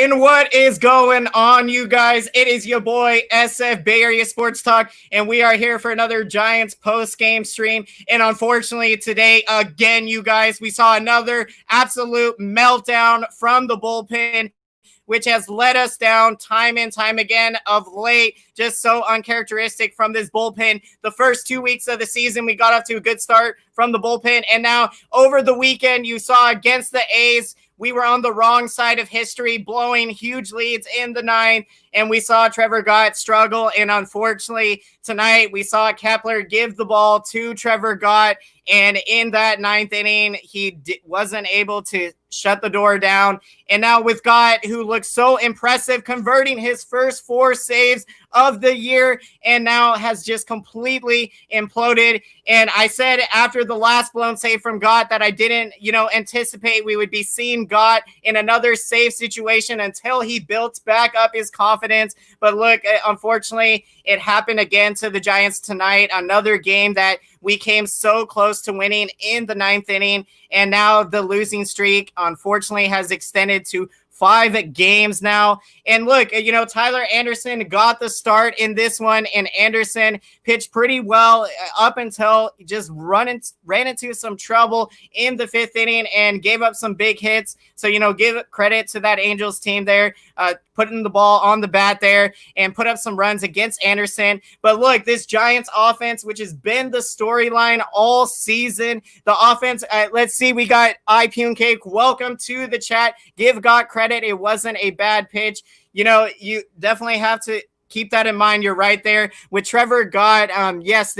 And what is going on, you guys? It is your boy SF Bay Area Sports Talk, and we are here for another Giants post-game stream. And unfortunately today, again, you guys, we saw another absolute meltdown from the bullpen, which has let us down time and time again of late. Just so uncharacteristic from this bullpen. The first 2 weeks of the season, we got off to a good start from the bullpen. And now over the weekend, you saw against the A's, we were on the wrong side of history, blowing huge leads in the ninth, and we saw Trevor Gott struggle. And unfortunately, tonight we saw Kepler give the ball to Trevor Gott, and in that ninth inning, he wasn't able to shut the door down. And now with Gott, who looks so impressive, converting his first 4 saves of the year, and now has just completely imploded. And I said after the last blown save from Gott that I didn't, anticipate we would be seeing Gott in another save situation until he built back up his confidence. But look, unfortunately, it happened again to the Giants tonight. Another game that we came so close to winning in the ninth inning, and now the losing streak, unfortunately, has extended to 5 games now. And look, Tyler Anderson got the start in this one, and Anderson pitched pretty well up until just ran into some trouble in the 5th inning and gave up some big hits. So, give credit to that Angels team there, putting the ball on the bat there and put up some runs against Anderson. But look, this Giants offense, which has been the storyline all season, the offense, let's see, we got iPune Cake. Welcome to the chat. Give God credit. It wasn't a bad pitch. You definitely have to keep that in mind. You're right there with Trevor Gott. Yes,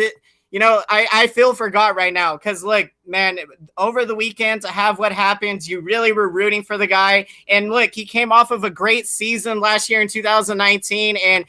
I feel for Gott right now because, look, man, over the weekend to have what happens, you really were rooting for the guy. And look, he came off of a great season last year in 2019. And,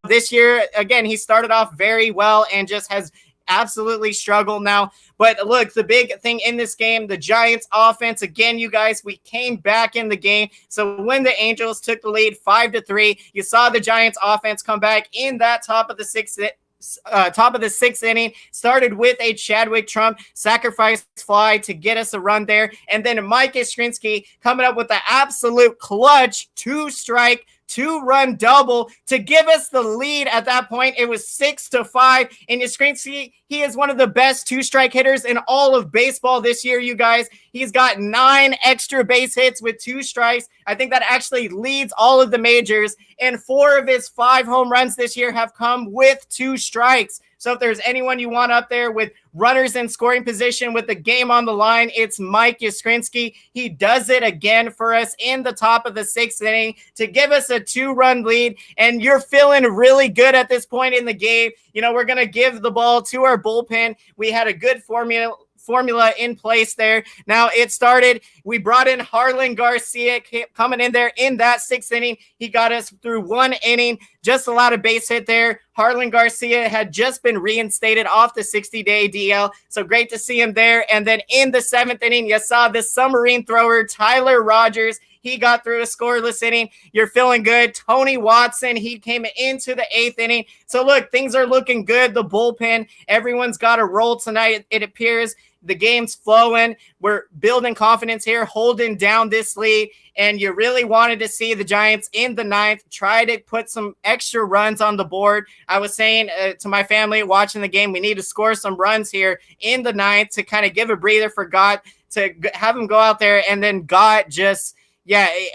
this year, again, he started off very well and just has absolutely struggled now. But look, the big thing in this game, the Giants offense, again, you guys, we came back in the game. So when the Angels took the lead 5-3, you saw the Giants offense come back in that top of the 6th inning, started with a Chadwick Trump sacrifice fly to get us a run there. And then Mike Yastrzemski coming up with the absolute clutch 2-strike, 2-run double to give us the lead. At that point, it was 6-5. And Yastrzemski, he is one of the best 2-strike hitters in all of baseball this year, you guys. He's got 9 extra base hits with 2 strikes. I think that actually leads all of the majors. And 4 of his 5 home runs this year have come with 2 strikes. So if there's anyone you want up there with runners in scoring position with the game on the line, it's Mike Yastrzemski. He does it again for us in the top of the 6th inning to give us a 2-run lead. And you're feeling really good at this point in the game. We're going to give the ball to our bullpen. We had a good formula in place there. Now it started, we brought in Harlan Garcia coming in there in that 6th inning. He got us through 1 inning, just allowed a base hit there. Harlan Garcia had just been reinstated off the 60-day DL, so great to see him there. And then in the 7th inning, you saw the submarine thrower Tyler Rogers. He got through a scoreless inning. You're feeling good. Tony Watson, he came into the 8th inning. So look, things are looking good. The bullpen, everyone's got a roll tonight, it appears. The game's flowing. We're building confidence here, holding down this lead. And you really wanted to see the Giants in the 9th try to put some extra runs on the board. I was saying to my family watching the game, we need to score some runs here in the 9th to kind of give a breather for Gott, to have him go out there. And then Gott just,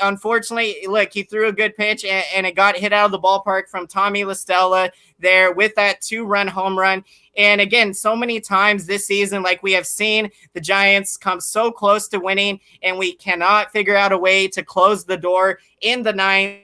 unfortunately, look, he threw a good pitch and it got hit out of the ballpark from Tommy La Stella there with that 2-run home run. And again, so many times this season, like we have seen the Giants come so close to winning, and we cannot figure out a way to close the door in the 9th.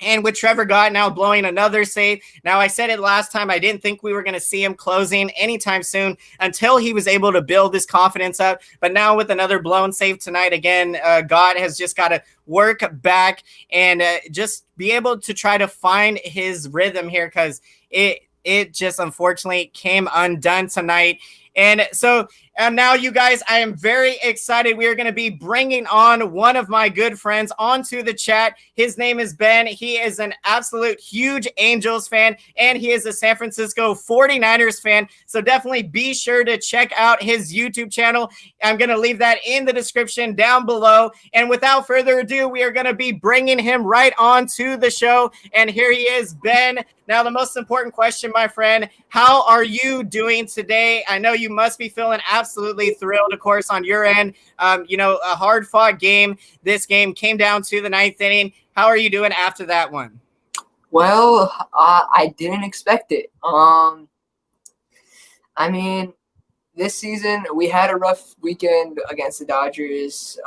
And with Trevor Gott now blowing another save. Now, I said it last time, I didn't think we were going to see him closing anytime soon until he was able to build his confidence up. But now with another blown save tonight, again, Gott has just got to work back and just be able to try to find his rhythm here, because it just unfortunately came undone tonight. And so now, you guys, I am very excited. We are going to be bringing on one of my good friends onto the chat. His name is Ben. He is an absolute huge Angels fan, and he is a San Francisco 49ers fan. So definitely be sure to check out his YouTube channel. I'm going to leave that in the description down below. And without further ado, we are going to be bringing him right on to the show. And here he is, Ben. Now, the most important question, my friend, how are you doing today? I know you must be feeling absolutely thrilled, of course, on your end. A hard-fought game. This game came down to the 9th inning. How are you doing after that one? Well, I didn't expect it. This season, we had a rough weekend against the Dodgers.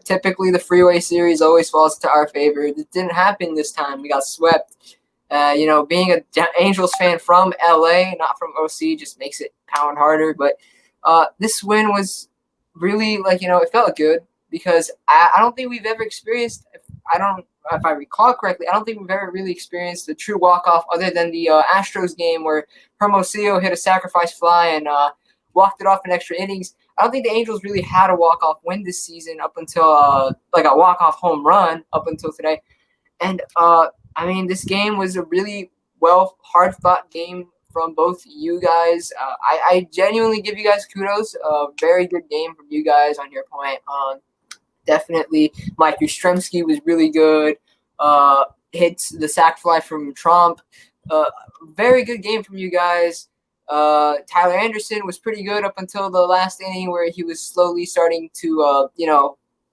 Typically, the freeway series always falls to our favor. It didn't happen this time. We got swept. Being an Angels fan from LA, not from OC, just makes it pound harder. But this win was really, it felt good because I don't think we've ever experienced, if I recall correctly, I don't think we've ever really experienced a true walk-off other than the Astros game where Hermosillo hit a sacrifice fly and walked it off in extra innings. I don't think the Angels really had a walk-off win this season up until a walk-off home run up until today. And this game was a really hard-fought game from both you guys. I genuinely give you guys kudos. A very good game from you guys on your point. Definitely, Mike Yastrzemski was really good. Hits the sac fly from Trump. Very good game from you guys. Tyler Anderson was pretty good up until the last inning where he was slowly starting to,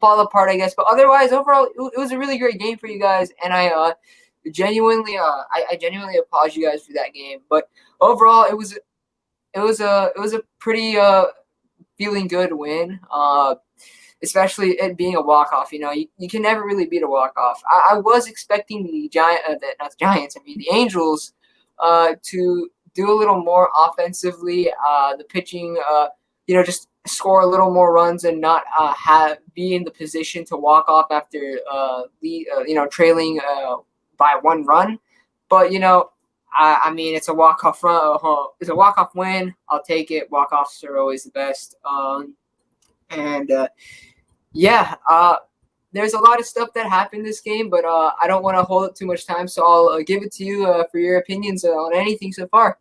fall apart, I guess. But otherwise, overall, it was a really great game for you guys. And I genuinely applaud you guys for that game. But overall, it was a pretty feeling good win. Especially it being a walk-off. You can never really beat a walk-off. I was expecting the Angels to do a little more offensively. The pitching, just score a little more runs and not be in the position to walk off after trailing by one run. But it's a walk-off run. It's a walk-off win. I'll take it. Walk-offs are always the best. There's a lot of stuff that happened this game, but I don't want to hold up too much time, so I'll give it to you for your opinions on anything so far.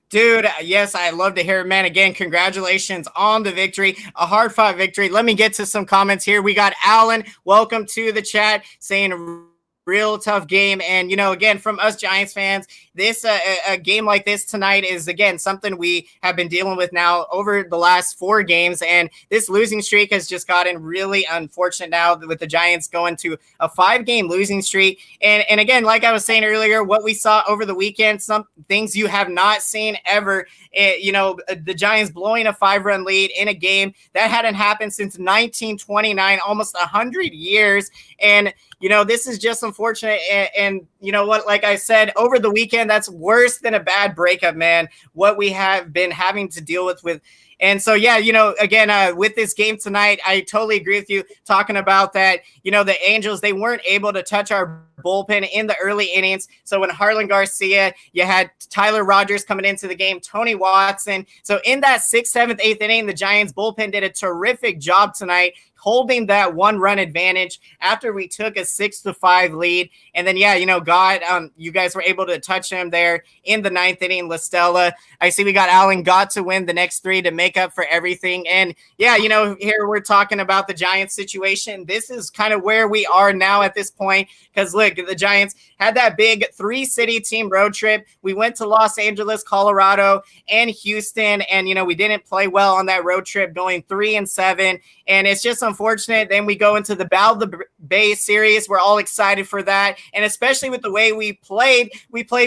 Dude, yes, I love to hear it, man. Again, congratulations on the victory, a hard-fought victory. Let me get to some comments here. We got Alan, welcome to the chat, saying real tough game. And, again, from us Giants fans, this a game like this tonight is, again, something we have been dealing with now over the last 4 games. And this losing streak has just gotten really unfortunate now with the Giants going to a 5-game losing streak. And again, like I was saying earlier, what we saw over the weekend, some things you have not seen ever. The Giants blowing a 5-run lead in a game that hadn't happened since 1929, almost 100 years. And, this is just unfortunate. And you know what, like I said, over the weekend, that's worse than a bad breakup, man, what we have been having to deal with. And so, again, with this game tonight, I totally agree with you talking about that. The Angels, they weren't able to touch our bullpen in the early innings. So when Harlan Garcia, you had Tyler Rogers coming into the game, Tony Watson. So in that 6th, 7th, 8th inning, the Giants bullpen did a terrific job tonight, holding that 1-run advantage after we took a 6-5 lead. And then, you guys were able to touch him there in the 9th inning. La Stella, I see we got Allen got to win the next 3 to make up for everything. And here we're talking about the Giants situation. This is kind of where we are now at this point. Because look, the Giants had that big 3-city team road trip. We went to Los Angeles, Colorado, and Houston. And, we didn't play well on that road trip, going 3-7. And it's just unfortunate. Then we go into the Battle of the Bay series. We're all excited for that. And especially with the way we played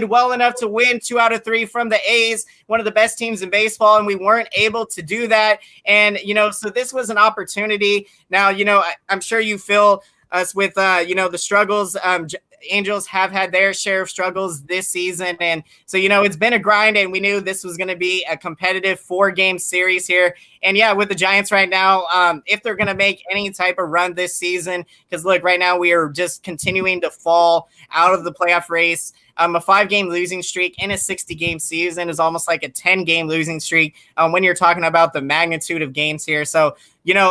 well enough to win 2 out of 3 from the A's, one of the best teams in baseball. And we weren't able to do that. And, so this was an opportunity. Now, I'm sure you feel us with, the struggles. Angels have had their share of struggles this season. And so, it's been a grind, and we knew this was going to be a competitive 4-game series here. And with the Giants right now, if they're going to make any type of run this season, because look, right now we are just continuing to fall out of the playoff race. A 5-game losing streak in a 60-game season is almost like a 10-game losing streak when you're talking about the magnitude of games here. So,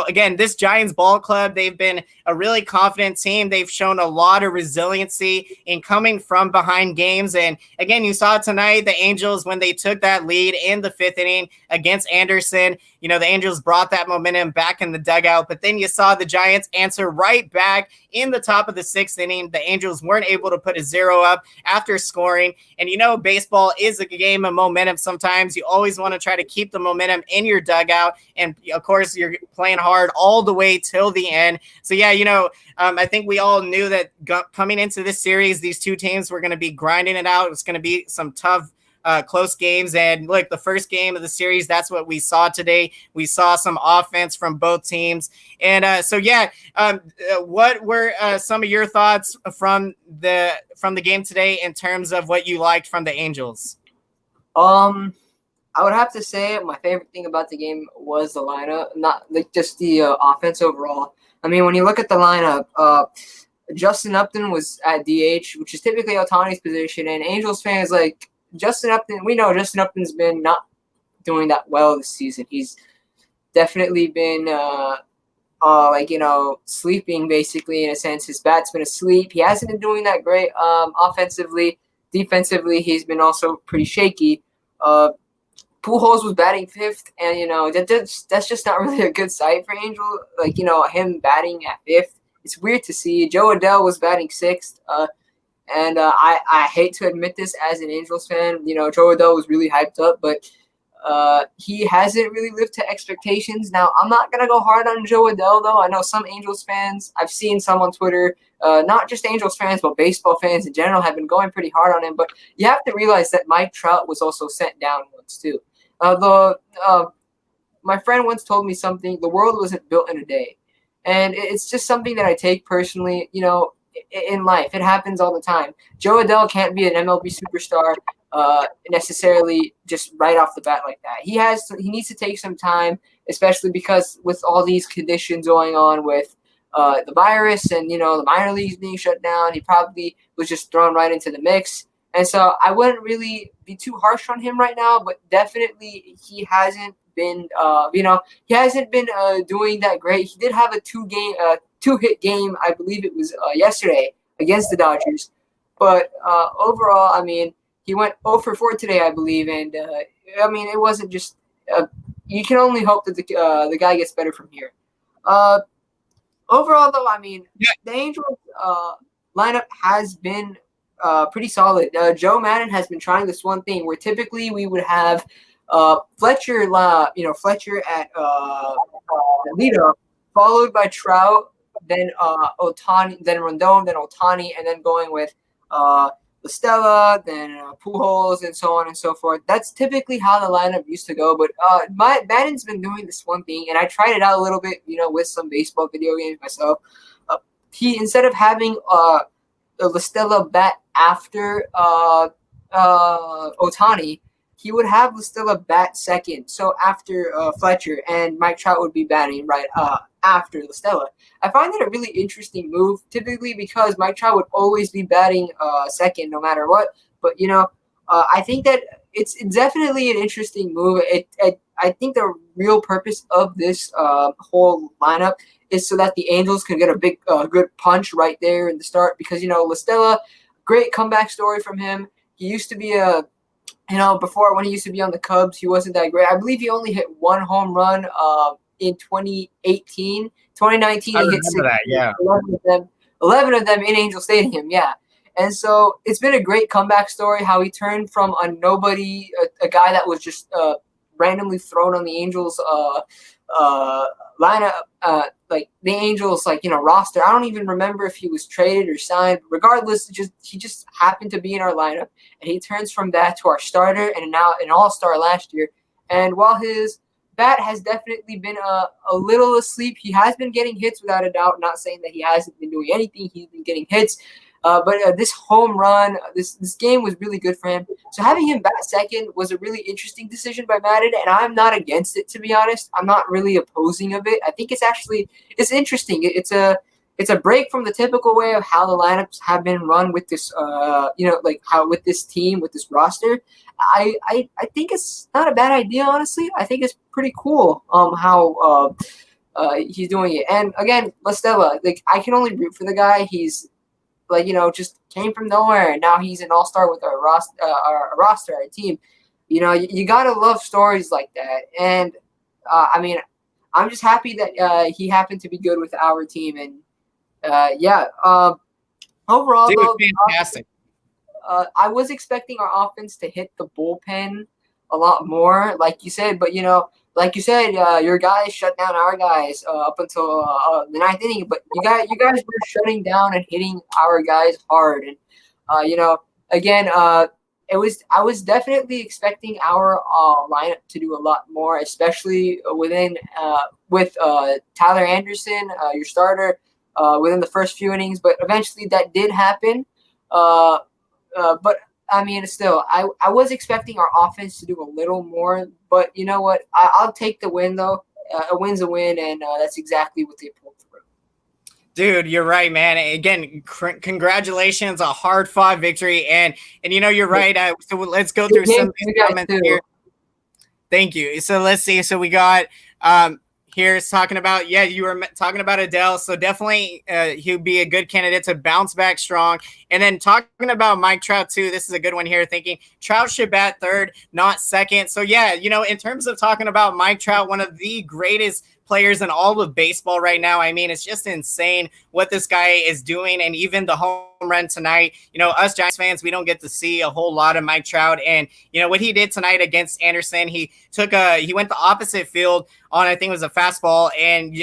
again, this Giants ball club, they've been a really confident team. They've shown a lot of resiliency in coming from behind games. And again, you saw tonight the Angels, when they took that lead in the 5th inning against Anderson, the Angels brought that momentum back in the dugout. But then you saw the Giants answer right back in the top of the 6th inning. The Angels weren't able to put a 0 up after scoring. And baseball is a game of momentum. Sometimes you always want to try to keep the momentum in your dugout. And of course, you're playing hard all the way till the end. So yeah, I think we all knew that coming into this series, these two teams were going to be grinding it out. It's going to be some tough, close games. And look, the first game of the series, that's what we saw today. We saw some offense from both teams. And what were some of your thoughts from the game today in terms of what you liked from the Angels? I would have to say my favorite thing about the game was the lineup, not like just the offense overall. I mean, when you look at the lineup, Justin Upton was at DH, which is typically Ohtani's position, and Angels fans like Justin Upton. We know Justin Upton's been not doing that well this season. He's definitely been sleeping basically in a sense. His bat's been asleep. He hasn't been doing that great offensively. Defensively, he's been also pretty shaky. Pujols was batting 5th, and that's just not really a good sight for Angel. Him batting at 5th, it's weird to see. Joe Adell was batting 6th, and I hate to admit this as an Angels fan. Joe Adell was really hyped up, but he hasn't really lived to expectations. Now, I'm not gonna go hard on Joe Adell though. I know some Angels fans. I've seen some on Twitter. Not just Angels fans, but baseball fans in general have been going pretty hard on him. But you have to realize that Mike Trout was also sent down once too. My friend once told me something. The world wasn't built in a day, and it's just something that I take personally. In life, it happens all the time. Joe Adell can't be an MLB superstar necessarily just right off the bat like that. He needs to take some time, especially because with all these conditions going on with the virus and the minor leagues being shut down, he probably was just thrown right into the mix. And so I wouldn't really be too harsh on him right now, but definitely he hasn't been doing that great. He did have a 2-hit game, I believe it was yesterday against the Dodgers. But overall, I mean, he went 0 for 4 today, I believe, and it wasn't just. You can only hope that the guy gets better from here. Overall, though, the Angels lineup has been pretty solid. Joe Madden has been trying this one thing where typically we would have Fletcher at leadoff, followed by Trout, then Ohtani, then Rondon, then Ohtani, and then going with Stella, then Pujols, and so on and so forth. That's typically how the lineup used to go. But Madden's been doing this one thing, and I tried it out a little bit, with some baseball video games myself. He, instead of having Stella bat after Ohtani, he would have Stella bat second. So after Fletcher, and Mike Trout would be batting right after Stella. I find that a really interesting move, typically because Mike Trout would always be batting second no matter what. But, I think that it's definitely an interesting move. I think the real purpose of this whole lineup is so that the Angels can get a big, good punch right there in the start because, Stella, great comeback story from him. He used to be before when he used to be on the Cubs, he wasn't that great. I believe he only hit 1 home run in 2018. 2019, he hit 6. That, yeah. 11 of them in Angel Stadium, yeah. And so it's been a great comeback story how he turned from a nobody, a guy that was just randomly thrown on the Angels lineup, like the Angels, roster. I don't even remember if he was traded or signed. Regardless, he just happened to be in our lineup, and he turns from that to our starter and now an all-star last year. And while his bat has definitely been a little asleep, he has been getting hits without a doubt. Not saying that he hasn't been doing anything. He's been getting hits. But this home run, this game was really good for him. So having him bat second was a really interesting decision by Madden, and I'm not against it, to be honest. I'm not really opposing of it. I think it's interesting. it's a break from the typical way of how the lineups have been run with this, like how with this team, with this roster. I think it's not a bad idea, honestly. I think it's pretty cool how he's doing it. And again, Lastella, like I can only root for the guy. He's like, just came from nowhere, and now he's an all-star with our roster, our team. You gotta love stories like that. And I mean, I'm just happy that he happened to be good with our team. And overall, Dude, though, fantastic. I was expecting our offense to hit the bullpen a lot more, like you said. But your guys shut down our guys up until the ninth inning. But you guys were shutting down and hitting our guys hard. And again, I was definitely expecting our lineup to do a lot more, especially with Tyler Anderson, your starter, within the first few innings. But eventually that did happen. But I mean, still, I was expecting our offense to do a little more. But you know what? I'll take the win, though. A win's a win, and that's exactly what they pulled through. Dude, you're right, man. Again, congratulations, a hard-fought victory, and you're right. So let's go through some comments here. Thank you. So let's see. So we got here's talking about, you were talking about Adele. So definitely he'll be a good candidate to bounce back strong. And then talking about Mike Trout too. This is a good one here, thinking Trout should bat third, not second. So in terms of talking about Mike Trout, one of the greatest players in all of baseball right now. I mean, it's just insane what this guy is doing. And even the home run tonight, us Giants fans, we don't get to see a whole lot of Mike Trout. And, what he did tonight against Anderson, he went the opposite field on, I think it was a fastball, and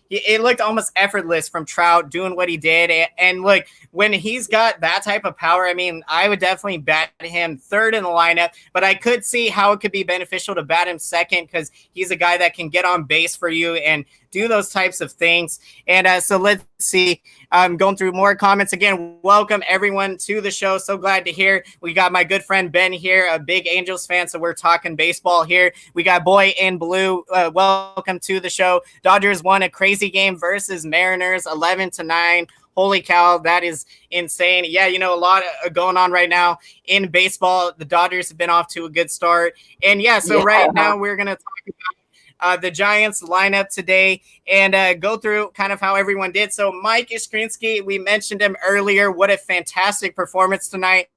it looked almost effortless from Trout doing what he did. And look, when he's got that type of power, I mean, I would definitely bat him third in the lineup, but I could see how it could be beneficial to bat him second because he's a guy that can get on base for you and do those types of things. And so let's see. I'm going through more comments. Again, welcome everyone to the show. So glad to hear. We got my good friend Ben here, a big Angels fan, so we're talking baseball here. We got Boy in Blue. Welcome to the show. Dodgers won a crazy game versus Mariners, 11-9. Holy cow, that is insane. Yeah, a lot going on right now in baseball. The Dodgers have been off to a good start. And right now we're going to talk about the Giants lineup today and go through kind of how everyone did. So Mike Yastrzemski, we mentioned him earlier. What a fantastic performance tonight.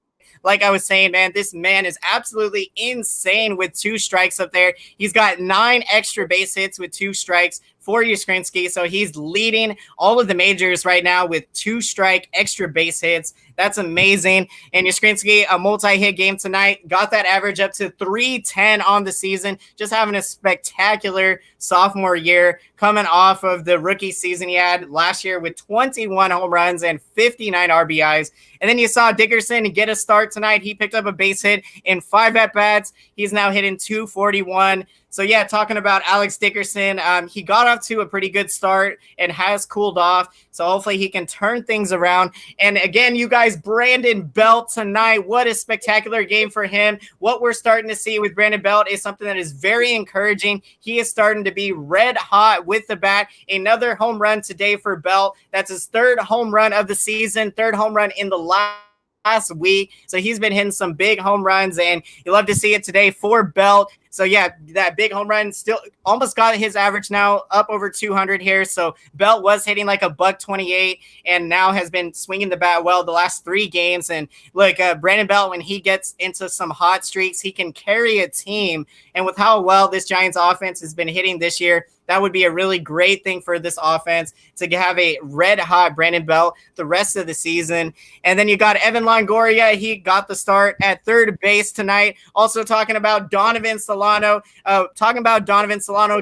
Like I was saying, man, this man is absolutely insane with 2 strikes up there. He's got 9 extra base hits with 2 strikes for Yastrzemski. So he's leading all of the majors right now with 2 strike extra base hits. That's amazing. And Yastrzemski, a multi-hit game tonight, got that average up to 310 on the season. Just having a spectacular sophomore year coming off of the rookie season he had last year with 21 home runs and 59 RBIs. And then you saw Dickerson get a start tonight. He picked up a base hit in 5 at-bats. He's now hitting 241. So, talking about Alex Dickerson, he got off to a pretty good start and has cooled off. So, hopefully he can turn things around. And, again, you guys, Brandon Belt tonight, what a spectacular game for him. What we're starting to see with Brandon Belt is something that is very encouraging. He is starting to be red hot with the bat. Another home run today for Belt. That's his 3rd home run of the season, 3rd home run in the last week. So he's been hitting some big home runs, and you love to see it today for Belt. So, that big home run still almost got his average now up over 200 here. So Belt was hitting like a $128 and now has been swinging the bat well the last 3 games. And look, Brandon Belt, when he gets into some hot streaks, he can carry a team. And with how well this Giants offense has been hitting this year, that would be a really great thing for this offense to have a red-hot Brandon Belt the rest of the season. And then you got Evan Longoria. He got the start at third base tonight. Also talking about Donovan Solano.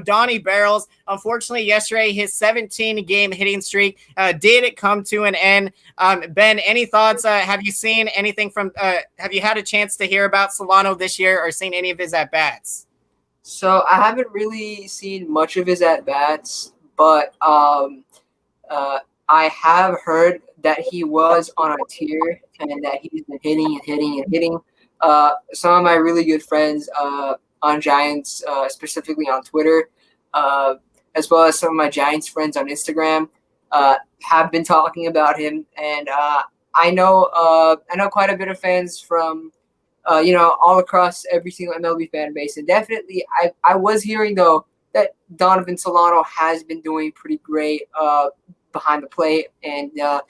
Donnie Barrels. Unfortunately, yesterday, his 17-game hitting streak did come to an end. Ben, any thoughts? Have you seen anything have you had a chance to hear about Solano this year or seen any of his at-bats? So I haven't really seen much of his at-bats, but I have heard that he was on a tear and that he's been hitting. Some of my really good friends on Giants, specifically on Twitter, as well as some of my Giants friends on Instagram, have been talking about him, and I know quite a bit of fans from all across every single MLB fan base, and definitely I was hearing though that Donovan Solano has been doing pretty great behind the plate, and you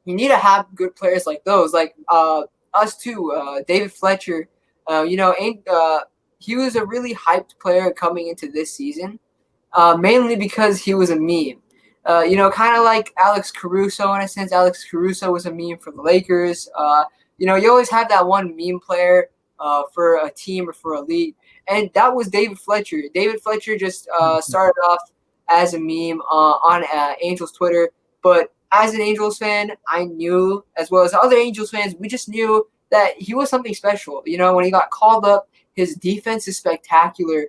need to have good players like those, like us too. David Fletcher, he was a really hyped player coming into this season, mainly because he was a meme. Kind of like Alex Caruso in a sense. Alex Caruso was a meme for the Lakers. You always have that one meme player for a team or for a league, and that was David Fletcher. David Fletcher just started off as a meme on Angels Twitter, but as an Angels fan, I knew, as well as other Angels fans, we just knew that he was something special. When he got called up, his defense is spectacular.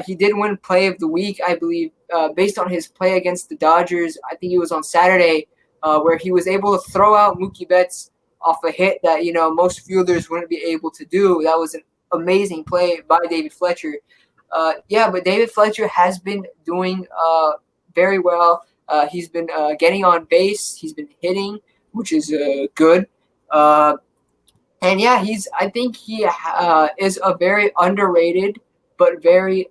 He did win Play of the Week, I believe, based on his play against the Dodgers. I think it was on Saturday, where he was able to throw out Mookie Betts off a hit that most fielders wouldn't be able to do. That was an amazing play by David Fletcher. But David Fletcher has been doing very well. He's been getting on base. He's been hitting, which is good. I think he is a very underrated but very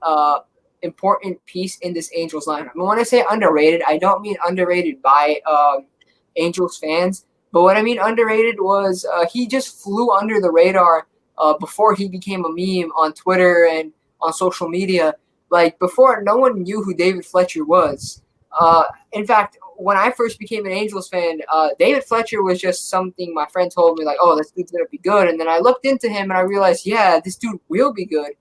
important piece in this Angels lineup. And when I say underrated, I don't mean underrated by Angels fans, but what I mean underrated was he just flew under the radar before he became a meme on Twitter and on social media. Like, before, no one knew who David Fletcher was. In fact, when I first became an Angels fan, David Fletcher was just something my friend told me, like, oh, this dude's going to be good. And then I looked into him and I realized, yeah, this dude will be good.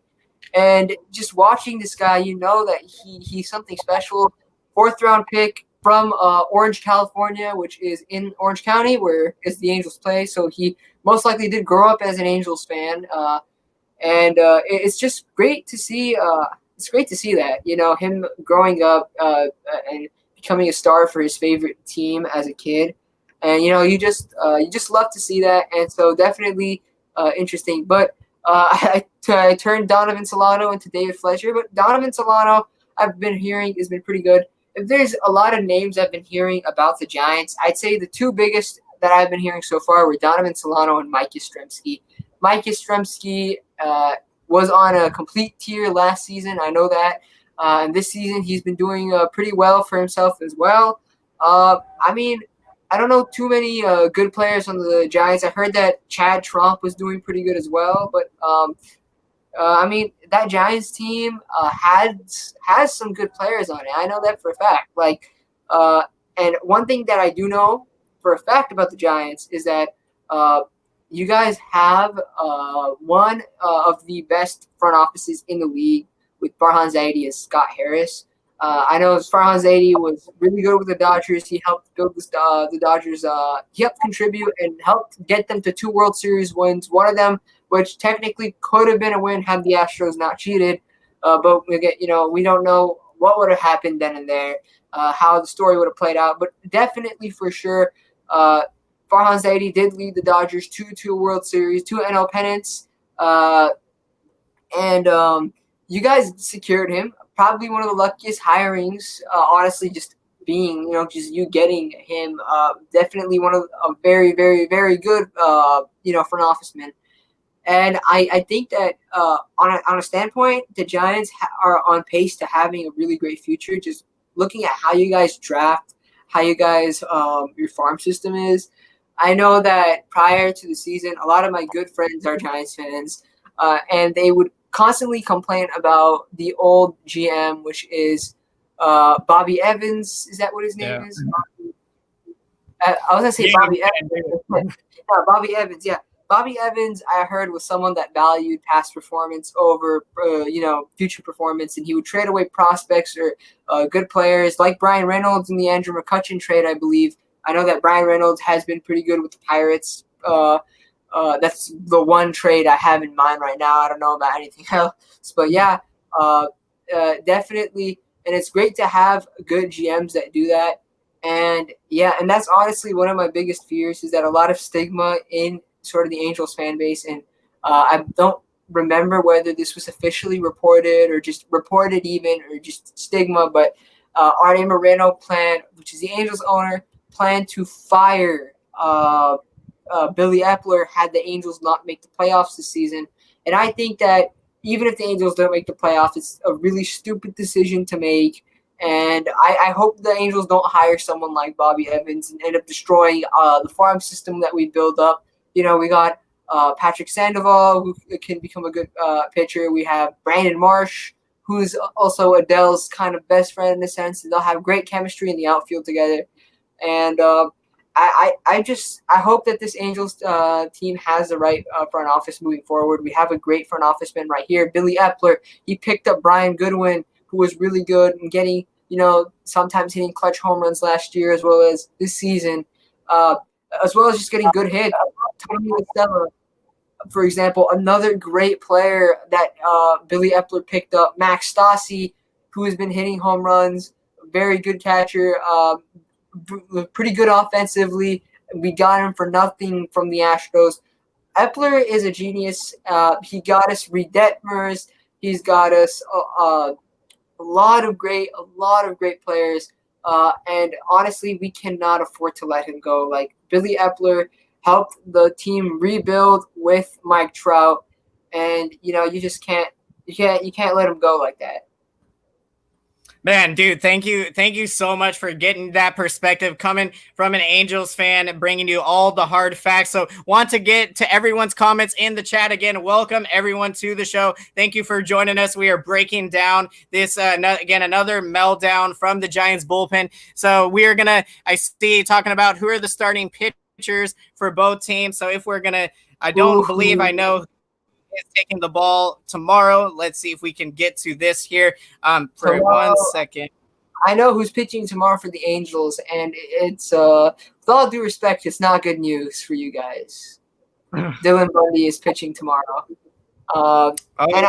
And just watching this guy, that he's something special. 4th round pick from Orange, California, which is in Orange County, where is the Angels play. So he most likely did grow up as an Angels fan. It's just great to see. It's great to see that, him growing up and becoming a star for his favorite team as a kid. And, you just love to see that. And so definitely interesting. But I turned Donovan Solano into David Fletcher. But Donovan Solano, I've been hearing, has been pretty good. If there's a lot of names I've been hearing about the Giants, I'd say the two biggest that I've been hearing so far were Donovan Solano and Mike Yastrzemski. Mike Yastrzemski was on a complete tier last season. I know that. And this season he's been doing pretty well for himself as well. I don't know too many good players on the Giants. I heard that Chad Trump was doing pretty good as well. But, that Giants team has some good players on it. I know that for a fact. And one thing that I do know for a fact about the Giants is that you guys have one of the best front offices in the league with Farhan Zaidi and Scott Harris. I know Farhan Zaidi was really good with the Dodgers. He helped build the Dodgers. He helped contribute and helped get them to 2 World Series wins. One of them, which technically could have been a win had the Astros not cheated. But we don't know what would have happened then and there, how the story would have played out. But definitely for sure, Farhan Zaidi did lead the Dodgers to 2 World Series, 2 NL pennants. You guys secured him. Probably one of the luckiest hirings, honestly, just being, just you getting him. Definitely one of a very, very, very good, front office man. And I think that on a standpoint, the Giants are on pace to having a really great future. Just looking at how you guys draft, how you guys, your farm system is. I know that prior to the season, a lot of my good friends are Giants fans, and they would constantly complain about the old GM, which is Bobby Evans. Is that what his name is? I was going to say Bobby Evans. No, Bobby Evans, yeah. Bobby Evans, I heard, was someone that valued past performance over, future performance, and he would trade away prospects or good players like Brian Reynolds in the Andrew McCutchen trade, I believe. I know that Brian Reynolds has been pretty good with the Pirates. That's the one trade I have in mind right now. I don't know about anything else. But, yeah, definitely. And it's great to have good GMs that do that. And, yeah, and that's honestly one of my biggest fears is that a lot of stigma in sort of the Angels fan base. And I don't remember whether this was officially reported or just reported even or just stigma. But Arnie Moreno which is the Angels owner, planned to fire Billy Epler had the Angels not make the playoffs this season. And I think that even if the Angels don't make the playoffs, it's a really stupid decision to make. And I hope the Angels don't hire someone like Bobby Evans and end up destroying the farm system that we build up. We got Patrick Sandoval, who can become a good pitcher. We have Brandon Marsh, who's also Adele's kind of best friend in a sense. They'll have great chemistry in the outfield together. And I hope that this Angels team has the right front office moving forward. We have a great front officeman right here, Billy Epler. He picked up Brian Goodwin, who was really good in getting, sometimes hitting clutch home runs last year as well as this season, as well as just getting good hits. Tony LaStella, for example, another great player that Billy Epler picked up. Max Stassi, who has been hitting home runs, very good catcher, pretty good offensively. We got him for nothing from the Astros. Epler is a genius. He got us Reed Detmers. He's got us a lot of great players. And honestly, we cannot afford to let him go. Like, Billy Epler helped the team rebuild with Mike Trout, and you just can't let him go like that. Man, dude, thank you so much for getting that perspective coming from an Angels fan and bringing you all the hard facts. So want to get to everyone's comments in the chat again. Welcome everyone to the show. Thank you for joining us. We are breaking down this, again, another meltdown from the Giants bullpen. So we are I see talking about who are the starting pitchers for both teams. So if we're I don't believe I know is taking the ball tomorrow. Let's see if we can get to this here for tomorrow, 1 second. I know who's pitching tomorrow for the Angels, and it's with all due respect, it's not good news for you guys. Dylan Bundy is pitching tomorrow. Okay. And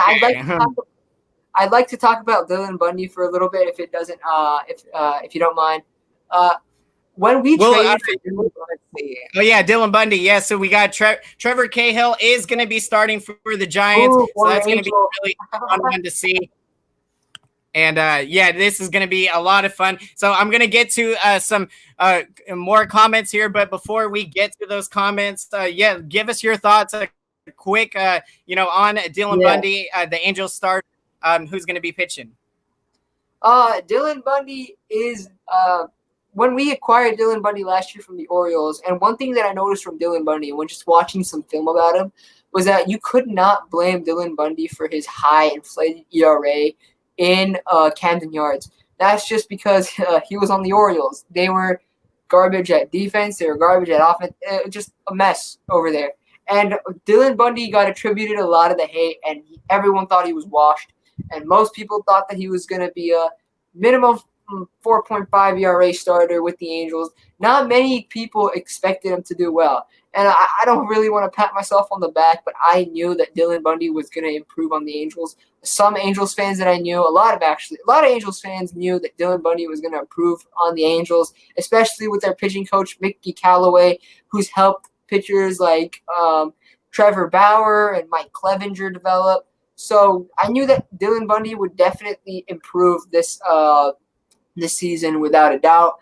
I'd like to talk about Dylan Bundy for a little bit, if it doesn't if you don't mind. When we traded for Dylan Bundy. Oh, yeah, Dylan Bundy. Yeah, so we got Trevor Cahill is going to be starting for the Giants. So that's going to be really fun to see. And, this is going to be a lot of fun. So I'm going to get to some more comments here. But before we get to those comments, give us your thoughts quick, on Dylan Bundy, the Angels start, who's going to be pitching. Dylan Bundy is when we acquired Dylan Bundy last year from the Orioles, and one thing that I noticed from Dylan Bundy when just watching some film about him was that you could not blame Dylan Bundy for his high inflated ERA in Camden Yards. That's just because he was on the Orioles. They were garbage at defense. They were garbage at offense. Just a mess over there. And Dylan Bundy got attributed a lot of the hate, and everyone thought he was washed. And most people thought that he was going to be a minimum 4.5 ERA starter with the Angels. Not many people expected him to do well. And I don't really want to pat myself on the back, but I knew that Dylan Bundy was going to improve on the Angels. Some Angels fans that I knew, a lot of Angels fans knew that Dylan Bundy was going to improve on the Angels, especially with their pitching coach, Mickey Callaway, who's helped pitchers like Trevor Bauer and Mike Clevenger develop. So I knew that Dylan Bundy would definitely improve this season without a doubt.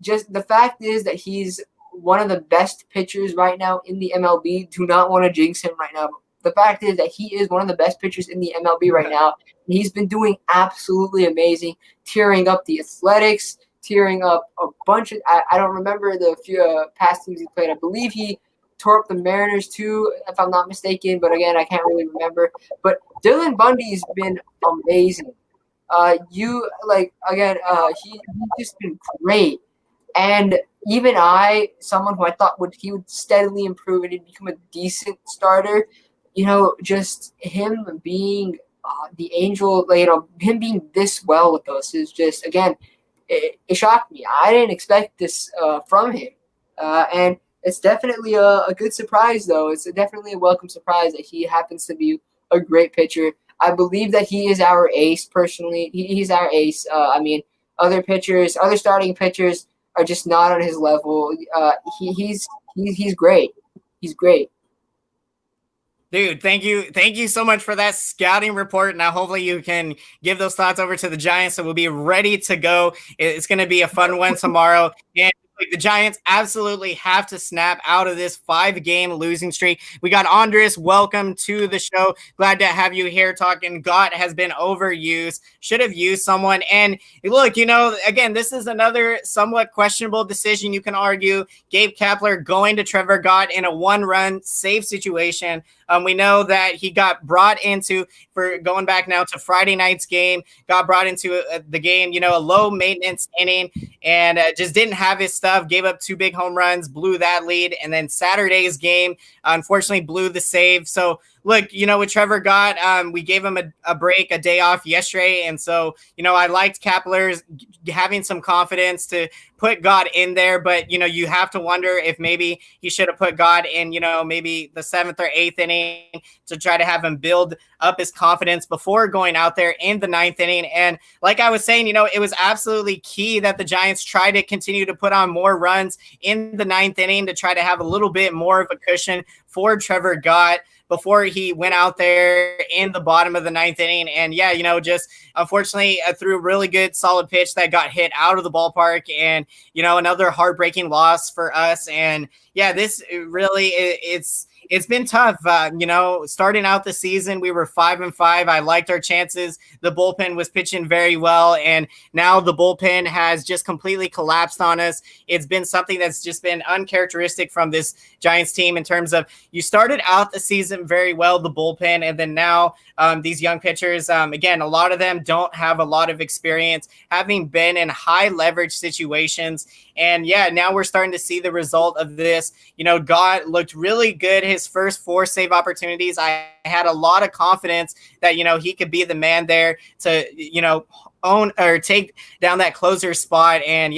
Just the fact is that he's one of the best pitchers right now in the MLB. Do not want to jinx him right now. The fact is that he is one of the best pitchers in the MLB right now. He's been doing absolutely amazing, tearing up the Athletics, tearing up a bunch of – I don't remember the few past teams he played. I believe he tore up the Mariners too, if I'm not mistaken. But, again, I can't really remember. But Dylan Bundy's been amazing. He's just been great. And even someone who I thought he would steadily improve and he'd become a decent starter, just him being the Angel, him being this well with us is just, again, it shocked me. I didn't expect this from him. And it's definitely a good surprise, though. It's definitely a welcome surprise that he happens to be a great pitcher. I believe that he is our ace, personally. He's our ace. Other starting pitchers are just not on his level. He's great. He's great. Dude, thank you. Thank you so much for that scouting report. Now, hopefully you can give those thoughts over to the Giants, so we'll be ready to go. It's going to be a fun one tomorrow. And the Giants absolutely have to snap out of this 5-game losing streak. We got Andres. Welcome to the show. Glad to have you here talking. Gott has been overused. Should have used someone. And look, again, this is another somewhat questionable decision. You can argue Gabe Kapler going to Trevor Gott in a 1-run save situation. We know that he got brought into, for going back now to Friday night's game, got brought into the game, a low maintenance inning, and just didn't have his stuff, gave up 2 big home runs, blew that lead. And then Saturday's game, unfortunately, blew the save. So look, with Trevor Gott, we gave him a break, a day off yesterday. And so, I liked Kapler's having some confidence to put Gott in there. But, you have to wonder if maybe he should have put Gott in, maybe the 7th or 8th inning to try to have him build up his confidence before going out there in the 9th inning. And like I was saying, it was absolutely key that the Giants try to continue to put on more runs in the 9th inning to try to have a little bit more of a cushion for Trevor Gott before he went out there in the bottom of the 9th inning. And just unfortunately threw a really good solid pitch that got hit out of the ballpark, and, another heartbreaking loss for us. And this really, it's been tough. Starting out the season, we were 5-5. I liked our chances. The bullpen was pitching very well, and now the bullpen has just completely collapsed on us. It's been something that's just been uncharacteristic from this Giants team in terms of, you started out the season very well, the bullpen, and then now these young pitchers, again, a lot of them don't have a lot of experience having been in high leverage situations. And now we're starting to see the result of this. Gott looked really good his first 4 save opportunities. I had a lot of confidence that, he could be the man there to, own or take down that closer spot. And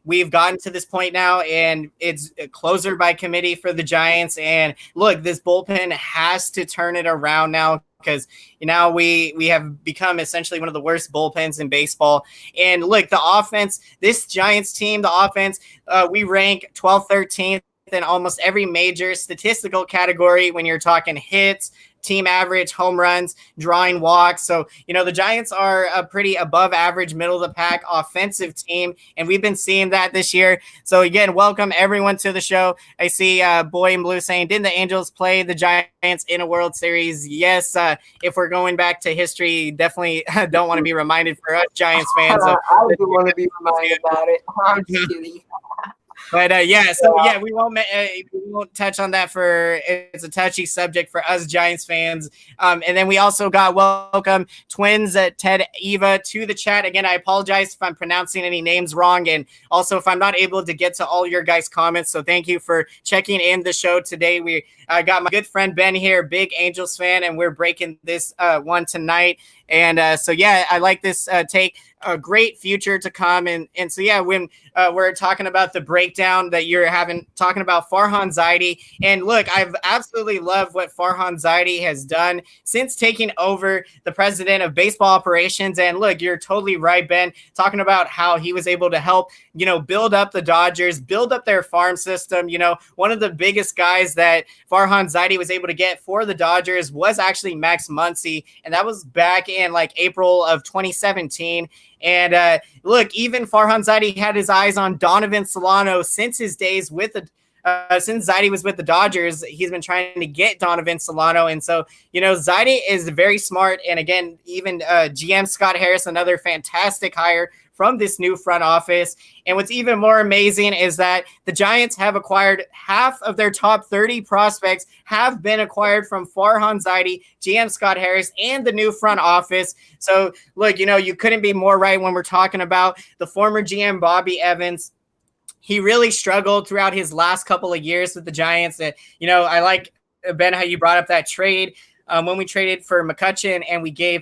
we've gotten to this point now, and it's a closer by committee for the Giants. And look, this bullpen has to turn it around now, because now we have become essentially one of the worst bullpens in baseball. And look, the offense, this Giants team, the offense, we rank 12th, 13th in almost every major statistical category when you're talking hits, team average, home runs, drawing walks. So, the Giants are a pretty above average, middle of the pack offensive team, and we've been seeing that this year. So again, welcome everyone to the show. I see Boy in Blue saying, didn't the Angels play the Giants in a World Series? Yes. If we're going back to history, definitely don't want to be reminded for us Giants fans. I do want to be reminded about it. I'm just kidding. But we won't touch on that, for it's a touchy subject for us Giants fans. And then we also got welcome Twins Ted Eva to the chat. Again, I apologize if I'm pronouncing any names wrong, and also if I'm not able to get to all your guys' comments. So thank you for checking in the show today. We got my good friend Ben here, big Angels fan, and we're breaking this one tonight. And I like this take. A great future to come. And so, when we're talking about the breakdown that you're talking about Farhan Zaidi. And look, I've absolutely loved what Farhan Zaidi has done since taking over the president of baseball operations. And look, you're totally right, Ben, talking about how he was able to help, build up the Dodgers, build up their farm system. One of the biggest guys that Farhan Zaidi was able to get for the Dodgers was actually Max Muncy. And that was back in April of 2017. And look, even Farhan Zaidi had his eyes on Donovan Solano since his days with since Zaidi was with the Dodgers. He's been trying to get Donovan Solano. And so, Zaidi is very smart. And again, even GM Scott Harris, another fantastic hire from this new front office. And what's even more amazing is that the Giants have acquired half of their top 30 prospects have been acquired from Farhan Zaidi, GM Scott Harris, and the new front office. So look, you couldn't be more right when we're talking about the former GM Bobby Evans. He really struggled throughout his last couple of years with the Giants. I like, Ben, how you brought up that trade when we traded for McCutchen and we gave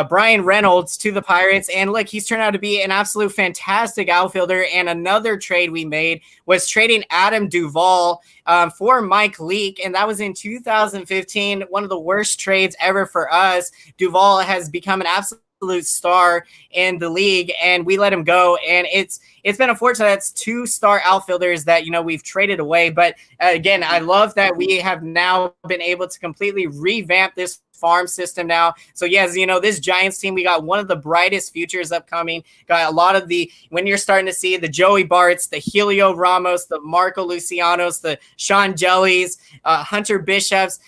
Brian Reynolds to the Pirates. And look, he's turned out to be an absolute fantastic outfielder. And another trade we made was trading Adam Duvall for Mike Leake. And that was in 2015, one of the worst trades ever for us. Duvall has become an absolute star in the league, and we let him go. And it's been unfortunate. That's 2-star outfielders that we've traded away. But again, I love that we have now been able to completely revamp this farm system now. So yes, this Giants team, we got one of the brightest futures upcoming. Got a lot of when you're starting to see the Joey Barts, the Helio Ramos, the Marco Lucianos, the Sean Jellies, Hunter Bishops.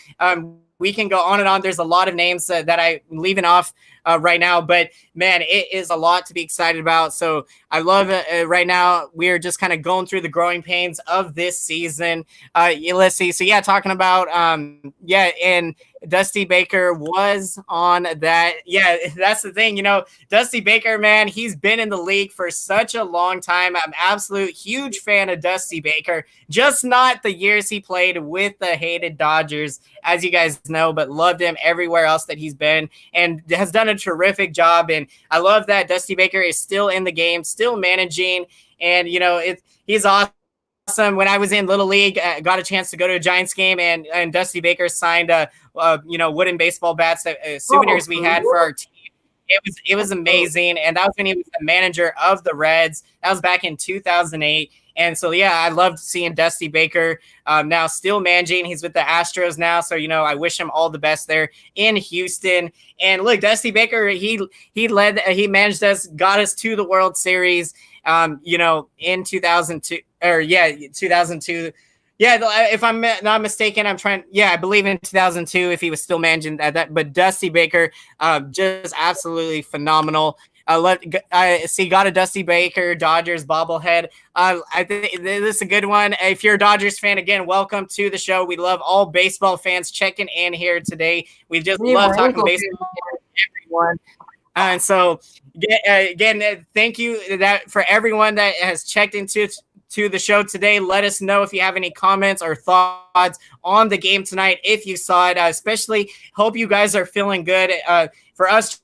We can go on and on. There's a lot of names that I'm leaving off right now, but man, it is a lot to be excited about. So I love it. Right now, we're just kind of going through the growing pains of this season. Let's see. So talking about and Dusty Baker was on that. Yeah, that's the thing. Dusty Baker, man, he's been in the league for such a long time. I'm absolute huge fan of Dusty Baker, just not the years he played with the hated Dodgers, as you guys know, but loved him everywhere else that he's been and has done a terrific job. And I love that Dusty Baker is still in the game, still managing, and he's awesome. When I was in Little League, got a chance to go to a Giants game, and Dusty Baker signed wooden baseball bats, that souvenirs we had for our team. It was amazing, and that was when he was the manager of the Reds. That was back in 2008. And so, I loved seeing Dusty Baker now still managing. He's with the Astros now. So, I wish him all the best there in Houston. And look, Dusty Baker, he managed us, got us to the World Series, in 2002 2002. Yeah, if I'm not mistaken, I believe in 2002 if he was still managing that. But Dusty Baker, just absolutely phenomenal. I see, got a Dusty Baker Dodgers bobblehead. I think this is a good one. If you're a Dodgers fan, again, welcome to the show. We love all baseball fans checking in here today. We just love talking baseball with everyone. And so, again, thank you for everyone that has checked into the show today. Let us know if you have any comments or thoughts on the game tonight, if you saw it. Especially hope you guys are feeling good. For us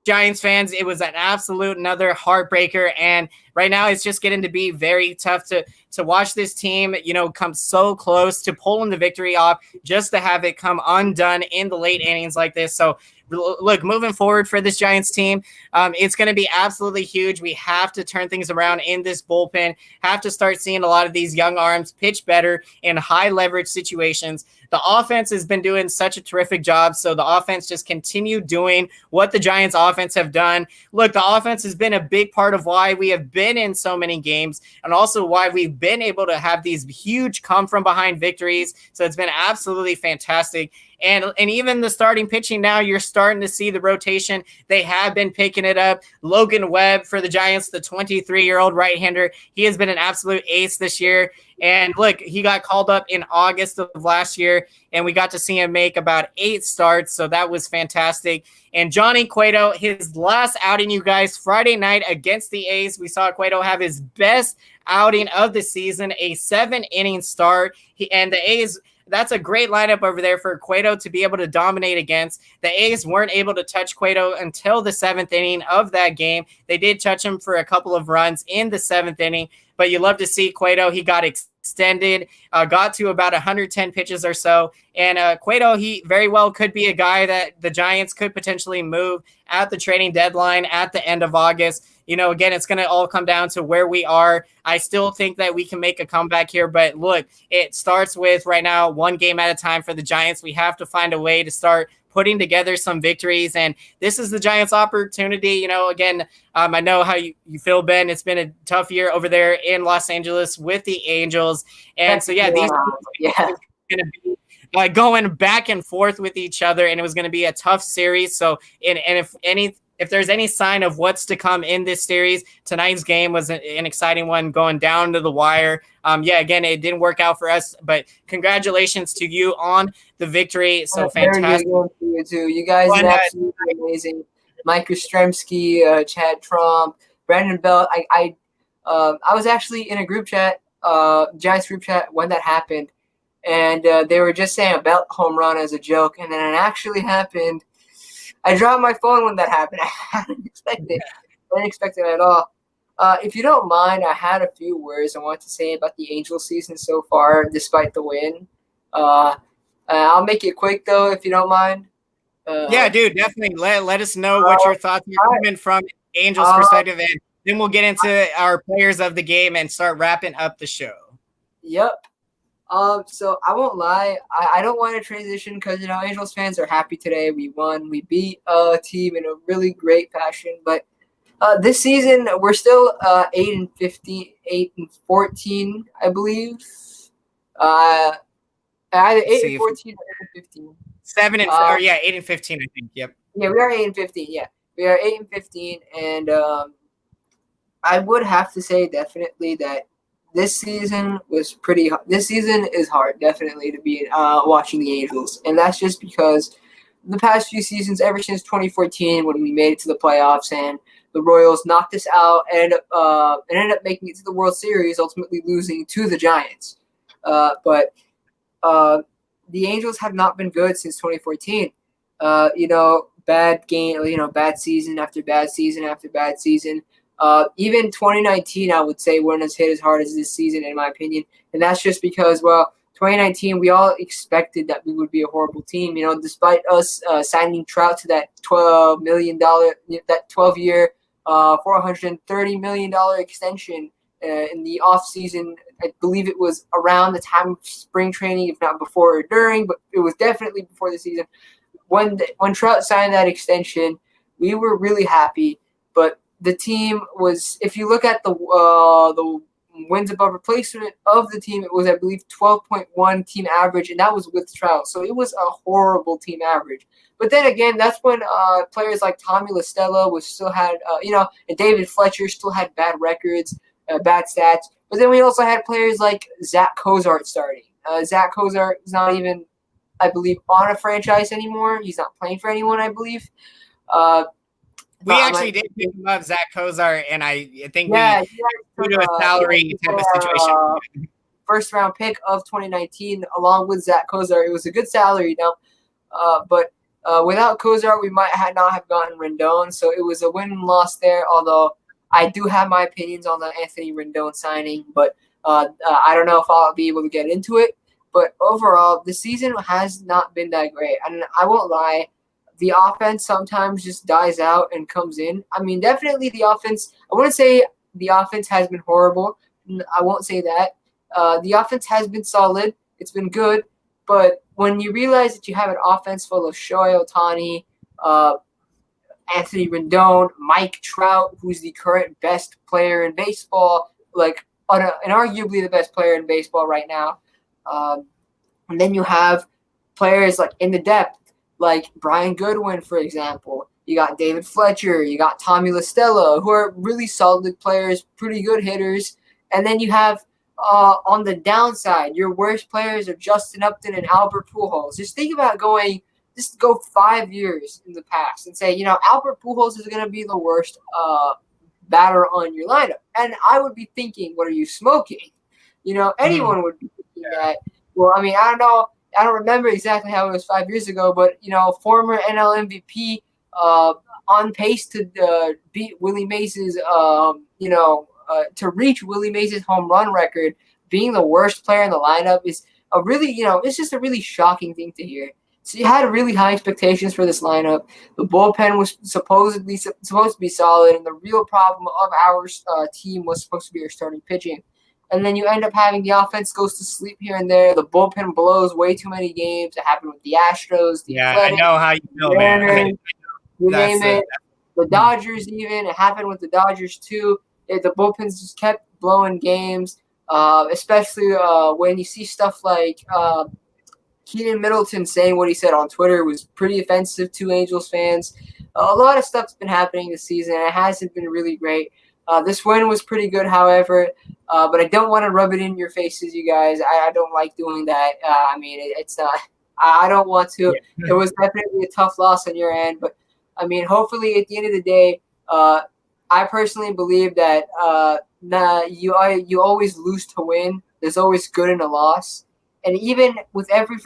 Giants fans, it was an absolute another heartbreaker, and right now it's just getting to be very tough to watch this team, come so close to pulling the victory off, just to have it come undone in the late innings like this. So look, moving forward for this Giants team, it's going to be absolutely huge. We have to turn things around in this bullpen, have to start seeing a lot of these young arms pitch better in high leverage situations. The offense has been doing such a terrific job, so the offense just continue doing what the Giants offense have done. Look, the offense has been a big part of why we have been in so many games, and also why we've been able to have these huge come from behind victories. So it's been absolutely fantastic. And even the starting pitching now, you're starting to see the rotation. They have been picking it up. Logan Webb for the Giants, the 23-year-old right-hander, he has been an absolute ace this year. And look, he got called up in August of last year, and we got to see him make about 8 starts. So that was fantastic. And Johnny Cueto, his last outing, you guys, Friday night against the A's, we saw Cueto have his best outing of the season, a 7-inning start. And the A's, that's a great lineup over there for Cueto to be able to dominate against. The A's weren't able to touch Cueto until the 7th inning of that game. They did touch him for a couple of runs in the 7th inning, but you love to see Cueto. He got extended, got to about 110 pitches or so. And Cueto, he very well could be a guy that the Giants could potentially move at the trading deadline at the end of August. Again, it's going to all come down to where we are. I still think that we can make a comeback here, but look, it starts with right now, one game at a time for the Giants. We have to find a way to start putting together some victories, and this is the Giants' opportunity. Again, I know how you feel, Ben. It's been a tough year over there in Los Angeles with the Angels, and so these are going to be going back and forth with each other, and it was going to be a tough series. So, if there's any sign of what's to come in this series, tonight's game was an exciting one, going down to the wire. Again, it didn't work out for us, but congratulations to you on the victory. So fantastic. To you too. You guys are absolutely amazing. Mike Yastrzemski, Chad Trump, Brandon Belt. I was actually in a group chat, Giants group chat, when that happened, and they were just saying a Belt home run as a joke, and then it actually happened. I dropped my phone when that happened. I didn't expect it. I didn't expect it at all. If you don't mind, I had a few words I want to say about the Angels season so far, despite the win. I'll make it quick, though, if you don't mind. Yeah, dude, definitely let us know what your thoughts are coming from Angels' perspective, and then we'll get into our players of the game and start wrapping up the show. Yep. So I won't lie, I don't want to transition because Angels fans are happy today. We won, we beat a team in a really great fashion. But this season we're still 8-15, 8-14, I believe. Either 8-14 or 8-15. 8-15, I think. Yep. Yeah, we are 8-15. Yeah, we are 8-15, and I would have to say definitely that this season was pretty. This season is hard, definitely, to be watching the Angels, and that's just because the past few seasons, ever since 2014, when we made it to the playoffs and the Royals knocked us out and ended up making it to the World Series, ultimately losing to the Giants. But the Angels have not been good since 2014. Bad game, bad season after bad season after bad season. Even 2019, I would say, wouldn't have hit as hard as this season, in my opinion. And that's just because, 2019, we all expected that we would be a horrible team. Despite us signing Trout to that $12 million, that 12-year, $430 million extension in the offseason. I believe it was around the time of spring training, if not before or during, but it was definitely before the season. When Trout signed that extension, we were really happy. But the team was, if you look at the wins above replacement of the team, it was, I believe, 12.1 team average, and that was with Trout. So it was a horrible team average. But then again, that's when players like Tommy La Stella and David Fletcher still had bad records, bad stats. But then we also had players like Zach Cozart starting. Zach Cozart is not even, I believe, on a franchise anymore. He's not playing for anyone, I believe. We actually did pick him up, Zach Cozart, and I think due to a salary type of situation. First round pick of 2019, along with Zach Cozart. It was a good salary, but without Cozart, we might not have gotten Rendon. So it was a win and loss there. Although I do have my opinions on the Anthony Rendon signing, but I don't know if I'll be able to get into it. But overall, the season has not been that great, and I won't lie. The offense sometimes just dies out and comes in. I mean, definitely the offense. I wouldn't say the offense has been horrible. I won't say that. The offense has been solid. It's been good. But when you realize that you have an offense full of Shohei Ohtani, Anthony Rendon, Mike Trout, who's the current best player in baseball, and arguably the best player in baseball right now, and then you have players like in the depth, like Brian Goodwin, for example. You got David Fletcher. You got Tommy La Stella, who are really solid players, pretty good hitters. And then you have, on the downside, your worst players are Justin Upton and Albert Pujols. Just think about go 5 years in the past and say, Albert Pujols is going to be the worst batter on your lineup. And I would be thinking, what are you smoking? Anyone would be thinking that. Well, I mean, I don't know. I don't remember exactly how it was 5 years ago, but, former NL MVP on pace to beat Willie Mays' to reach Willie Mays' home run record, being the worst player in the lineup is a really, it's just a really shocking thing to hear. So you had really high expectations for this lineup. The bullpen was supposed to be solid, and the real problem of our team was supposed to be our starting pitching. And then you end up having the offense goes to sleep here and there. The bullpen blows way too many games. It happened with the Astros. I know how you feel, man. You name it. The Dodgers even. It happened with the Dodgers too. The bullpens just kept blowing games, especially when you see stuff like Keenan Middleton saying what he said on Twitter was pretty offensive to Angels fans. A lot of stuff's been happening this season, and it hasn't been really great. This win was pretty good, however, but I don't want to rub it in your faces, you guys. I don't like doing that. It's not. I don't want to. It was definitely a tough loss on your end, but I mean, hopefully, at the end of the day, I personally believe that you always lose to win. There's always good in a loss, and even with every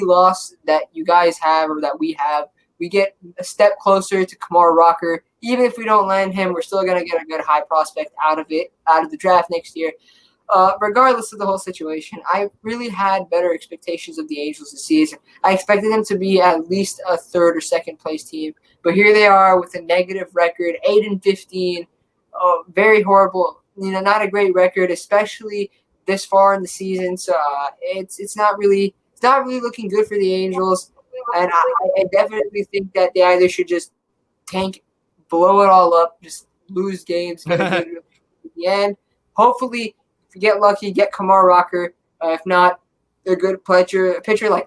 loss that you guys have or that we have, we get a step closer to Kumar Rocker. Even if we don't land him, we're still going to get a good high prospect out of the draft next year. regardless of the whole situation, I really had better expectations of the Angels this season. I expected them to be at least a third or second place team, but here they are with a negative record, 8-15, very horrible. Not a great record, especially this far in the season. So it's not really looking good for the Angels, and I definitely think that they either should just tank, blow it all up, just lose games, get a good at the end. Hopefully, if you get lucky, get Kamar Rocker. If not, a good pitcher like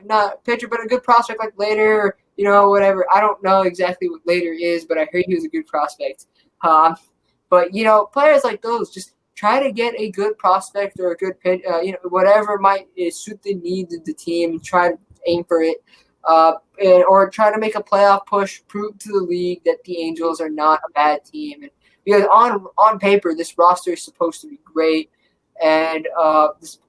not pitcher, but a good prospect like Later, whatever. I don't know exactly what Later is, but I heard he was a good prospect. But players like those, just try to get a good prospect or a good pitch, whatever might suit the needs of the team. Try to aim for it, or try to make a playoff push. Prove to the league that the Angels are not a bad team. And because on paper, this roster is supposed to be great, and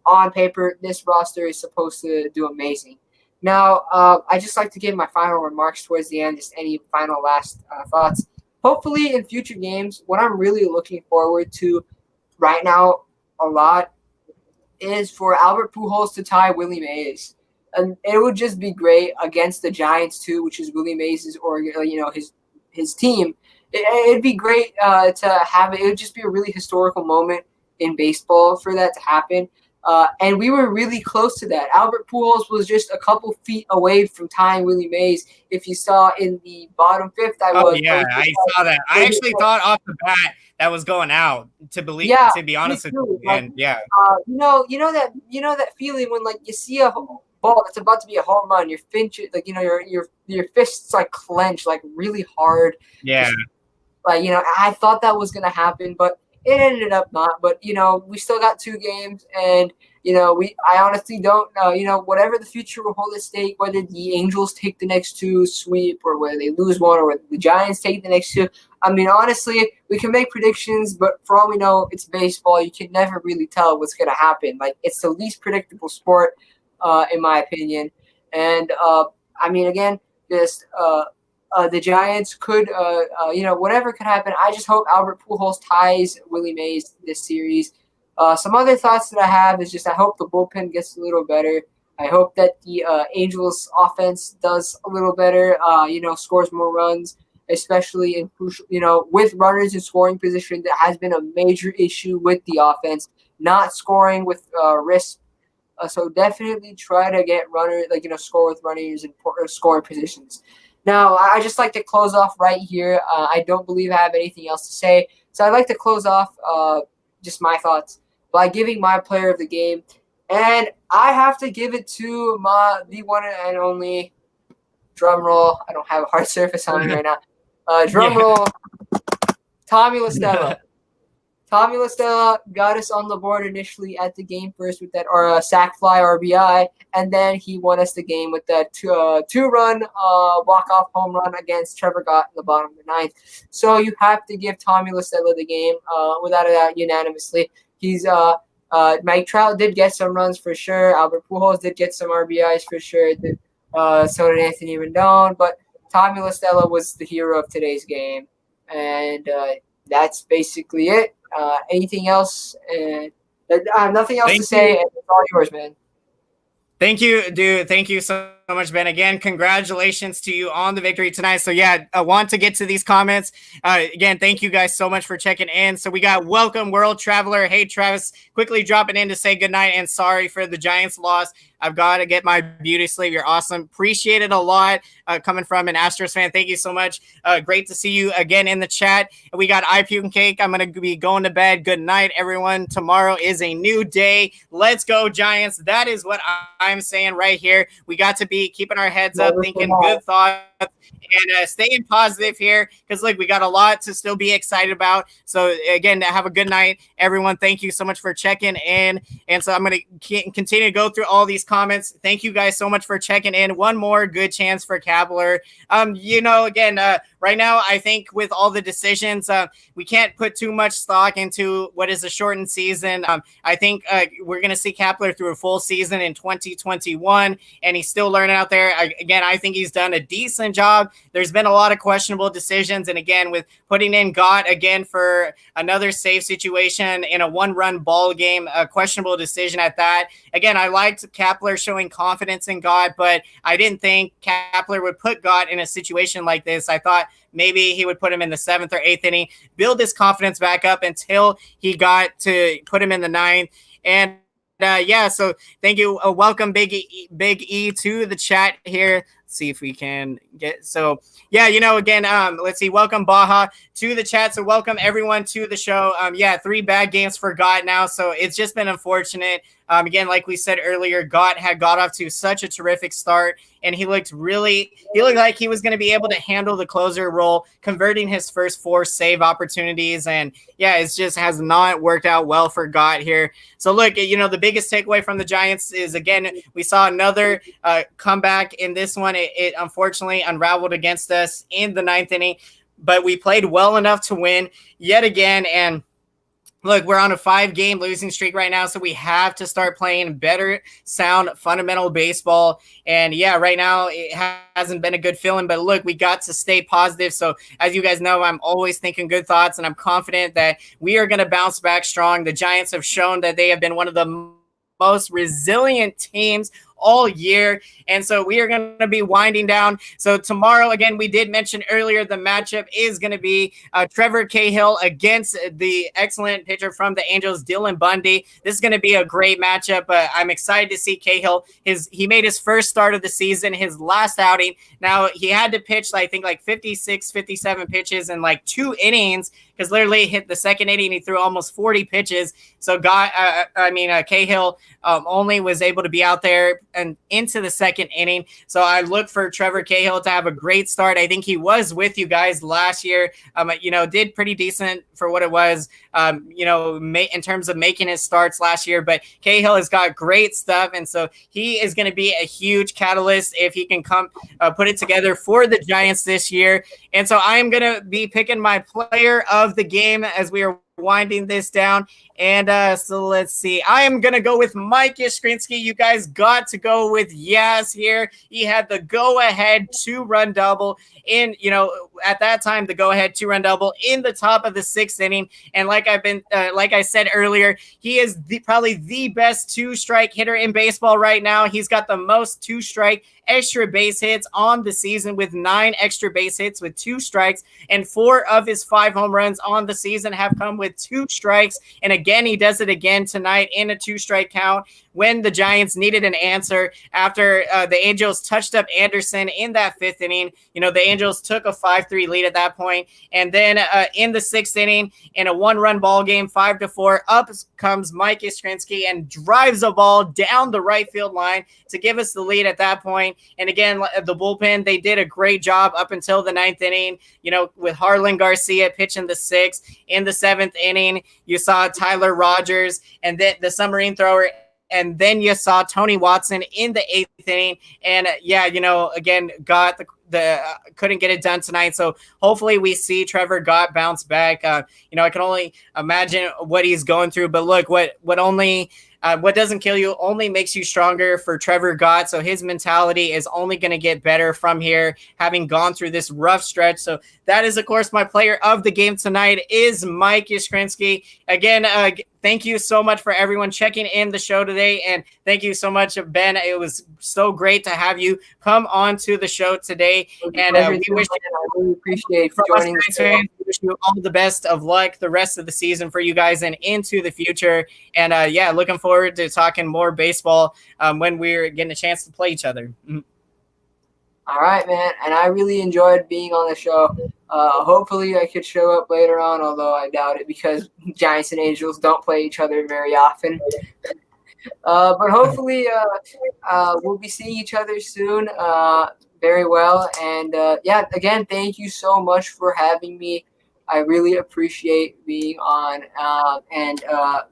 on paper, this roster is supposed to do amazing. Now, I just like to give my final remarks towards the end. Just any final last thoughts. Hopefully, in future games, what I'm really looking forward to right now a lot is for Albert Pujols to tie Willie Mays, and it would just be great against the Giants too, which is Willie Mays' or his team. It'd be great to have it. It would just be a really historical moment in baseball for that to happen. And we were really close to that. Albert Pujols was just a couple feet away from tying Willie Mays. If you saw in the bottom fifth, I saw that. I actually thought off the bat that was going out. To be honest with you, and you know that feeling when like you see a ball that's about to be a home run, your fists like clench like really hard. Yeah. Just, I thought that was gonna happen, but it ended up not. But we still got 2 games, and I honestly don't know. Whatever the future will hold at stake, whether the Angels take the next 2 sweep, or whether they lose one, or whether the Giants take the next 2. I mean, honestly, we can make predictions, but for all we know, it's baseball. You can never really tell what's gonna happen. Like, it's the least predictable sport, in my opinion. And I mean, again, just. The Giants could, whatever could happen. I just hope Albert Pujols ties Willie Mays this series. Some other thoughts that I have is just I hope the bullpen gets a little better. I hope that the Angels offense does a little better, scores more runs, especially in crucial, with runners in scoring position. That has been a major issue with the offense, not scoring with risk. So definitely try to get runners, score with runners in scoring positions. Now, I just like to close off right here. I don't believe I have anything else to say. So I'd like to close off just my thoughts by giving my player of the game. And I have to give it to the one and only, drum roll. I don't have a hard surface on me right now. Drum roll, Tommy La Stella. Tommy La Stella got us on the board initially at the game first with that sac fly RBI, and then he won us the game with that two-run walk-off home run against Trevor Gott in the bottom of the 9th. So you have to give Tommy La Stella the game without a doubt unanimously. He's Mike Trout did get some runs for sure. Albert Pujols did get some RBIs for sure. So did Anthony Rendon, but Tommy La Stella was the hero of today's game, and that's basically it. Anything else? I have nothing else to say. And it's all yours, man. Thank you, dude. Thank you so much, Ben. Again, congratulations to you on the victory tonight. So, yeah, I want to get to these comments. Again, thank you guys so much for checking in. So, we got Welcome World Traveler. Hey, Travis, quickly dropping in to say goodnight and sorry for the Giants loss. I've got to get my beauty sleep. You're awesome. Appreciate it a lot coming from an Astros fan. Thank you so much. Great to see you again in the chat. We got I Puke and Cake. I'm going to be going to bed. Good night, everyone. Tomorrow is a new day. Let's go, Giants. That is what I'm saying right here. We got to be keeping our heads up, thinking good thoughts, and staying positive here because, look, we got a lot to still be excited about. So, again, have a good night, everyone. Thank you so much for checking in. And so I'm going to continue to go through all these comments. Thank you guys so much for checking in. One more good chance for Kapler. Again, right now, I think with all the decisions, we can't put too much stock into what is a shortened season. I think we're going to see Kapler through a full season in 2021, and he's still learning out there. I think he's done a decent excellent job. There's been a lot of questionable decisions. And again, with putting in Gott again for another save situation in a one-run ball game, a questionable decision at that. Again, I liked Kapler showing confidence in Gott, but I didn't think Kapler would put Gott in a situation like this. I thought maybe he would put him in the 7th or 8th inning, build his confidence back up until he got to put him in the 9th. And so thank you. Welcome, Big E to the chat here. Let's see if we can get again, let's see. Welcome Baja to the chat. So welcome everyone to the show. 3 bad games for Gott now. So it's just been unfortunate. Again, like we said earlier, Gott had got off to such a terrific start, and he looked like he was going to be able to handle the closer role, converting his first 4 save opportunities. And it just has not worked out well for Gott here. So look, the biggest takeaway from the Giants is, again, we saw another comeback in this one. It unfortunately unraveled against us in the 9th inning, but we played well enough to win yet again. And look, we're on a 5-game losing streak right now, so we have to start playing better, sound, fundamental baseball. And right now it hasn't been a good feeling, but look, we got to stay positive. So as you guys know, I'm always thinking good thoughts, and I'm confident that we are going to bounce back strong. The Giants have shown that they have been one of the most resilient teams all year. And so we are going to be winding down. So tomorrow, again, we did mention earlier, the matchup is going to be Trevor Cahill against the excellent pitcher from the Angels, Dylan Bundy. This is going to be a great matchup. I'm excited to see Cahill. He made his first start of the season, his last outing. Now he had to pitch, I think, 56, 57 pitches in 2 innings, because literally hit the 2nd inning, he threw almost 40 pitches. So Cahill only was able to be out there and into the 2nd inning. So I look for Trevor Cahill to have a great start. I think he was with you guys last year. Did pretty decent for what it was, in terms of making his starts last year. But Cahill has got great stuff, and so he is going to be a huge catalyst if he can come put it together for the Giants this year. And so I am going to be picking my player of the game as we are winding this down. And so let's see. I am going to go with Mike Yashkrinsky. You guys got to go with Yas here. He had the go-ahead 2-run double in, at that time, the go-ahead 2-run double in the top of the 6th inning. And like I said earlier, he is probably the best 2-strike hitter in baseball right now. He's got the most 2-strike extra base hits on the season, with 9 extra base hits with 2 strikes, and 4 of his 5 home runs on the season have come with 2 strikes. And again, he does it again tonight in a 2-strike count when the Giants needed an answer after the Angels touched up Anderson in that 5th inning. The Angels took a 5-3 lead at that point. And then in the 6th inning, in a 1-run ball game, 5-4, up comes Mike Yashkrinsky and drives a ball down the right field line to give us the lead at that point. And again, the bullpen, they did a great job up until the 9th inning, with Harlan Garcia pitching the 6th. In the 7th inning, you saw Tyler Rogers and then the submarine thrower. And then you saw Tony Watson in the 8th inning. And again, got the couldn't get it done tonight. So hopefully we see Trevor Gott bounce back. I can only imagine what he's going through. But look, what doesn't kill you only makes you stronger for Trevor Gott. So his mentality is only going to get better from here, having gone through this rough stretch. So that is, of course, my player of the game tonight is Mike Yashkrinsky. Again, thank you so much for everyone checking in the show today. And thank you so much, Ben. It was so great to have you come on to the show today. And we wish really appreciate joining the show. We wish you all the best of luck the rest of the season for you guys and into the future. And looking forward to talking more baseball when we're getting a chance to play each other. Mm-hmm. All right, man. And I really enjoyed being on the show. Hopefully I could show up later on, although I doubt it because Giants and Angels don't play each other very often. But hopefully we'll be seeing each other soon very well. And, again, thank you so much for having me. I really appreciate being on and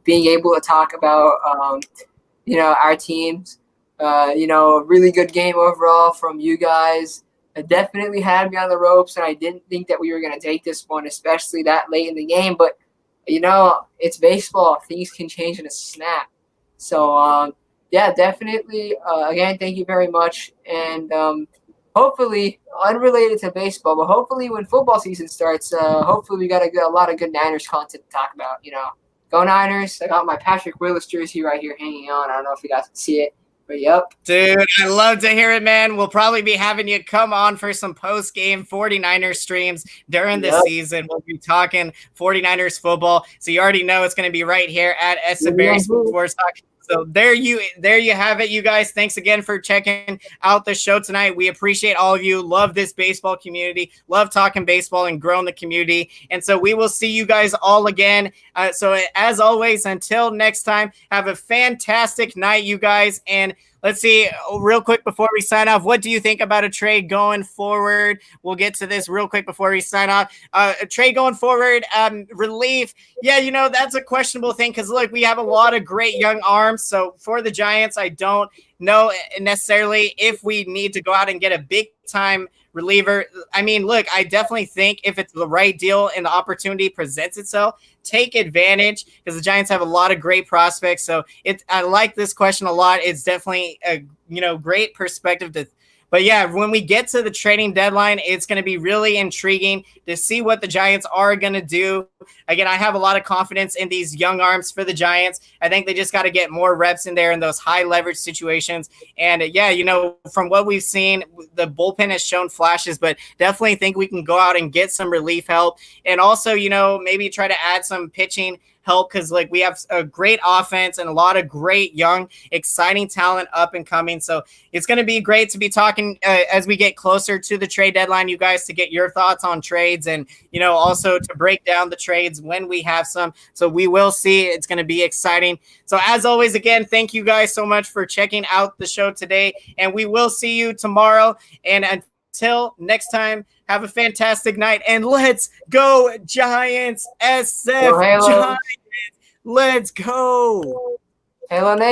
being able to talk about, our teams. Really good game overall from you guys. It definitely had me on the ropes, and I didn't think that we were going to take this one, especially that late in the game. But, it's baseball. Things can change in a snap. So, definitely. Again, thank you very much. And, hopefully, unrelated to baseball, but hopefully when football season starts, hopefully we got a lot of good Niners content to talk about. Go Niners! I got my Patrick Willis jersey right here hanging on. I don't know if you guys can see it, but yep. Dude, I love to hear it, man. We'll probably be having you come on for some post-game 49ers streams during the season. We'll be talking 49ers football. So you already know it's going to be right here at SF Berry Sports Talk. So there you have it, you guys. Thanks again for checking out the show tonight. We appreciate all of you. Love this baseball community. Love talking baseball and growing the community. And so we will see you guys all again. So as always, until next time, have a fantastic night, you guys. And let's see, real quick before we sign off, what do you think about a trade going forward? We'll get to this real quick before we sign off. A trade going forward, relief. Yeah, that's a questionable thing because, look, we have a lot of great young arms. So for the Giants, I don't know necessarily if we need to go out and get a big-time reliever. I mean, look, I definitely think if it's the right deal and the opportunity presents itself, take advantage because the Giants have a lot of great prospects. So I like this question a lot. It's definitely a great perspective to. But yeah, when we get to the trading deadline, it's going to be really intriguing to see what the Giants are going to do. Again, I have a lot of confidence in these young arms for the Giants. I think they just got to get more reps in there in those high leverage situations. And from what we've seen, the bullpen has shown flashes, but definitely think we can go out and get some relief help. And also, maybe try to add some pitching help because we have a great offense and a lot of great young exciting talent up and coming. So it's going to be great to be talking as we get closer to the trade deadline, you guys, to get your thoughts on trades and also to break down the trades when we have some. So we will see. It's going to be exciting. So as always, again, thank you guys so much for checking out the show today, and we will see you tomorrow. And until next time, have a fantastic night, and let's go Giants, SF Giants. Let's go. Halo Nation.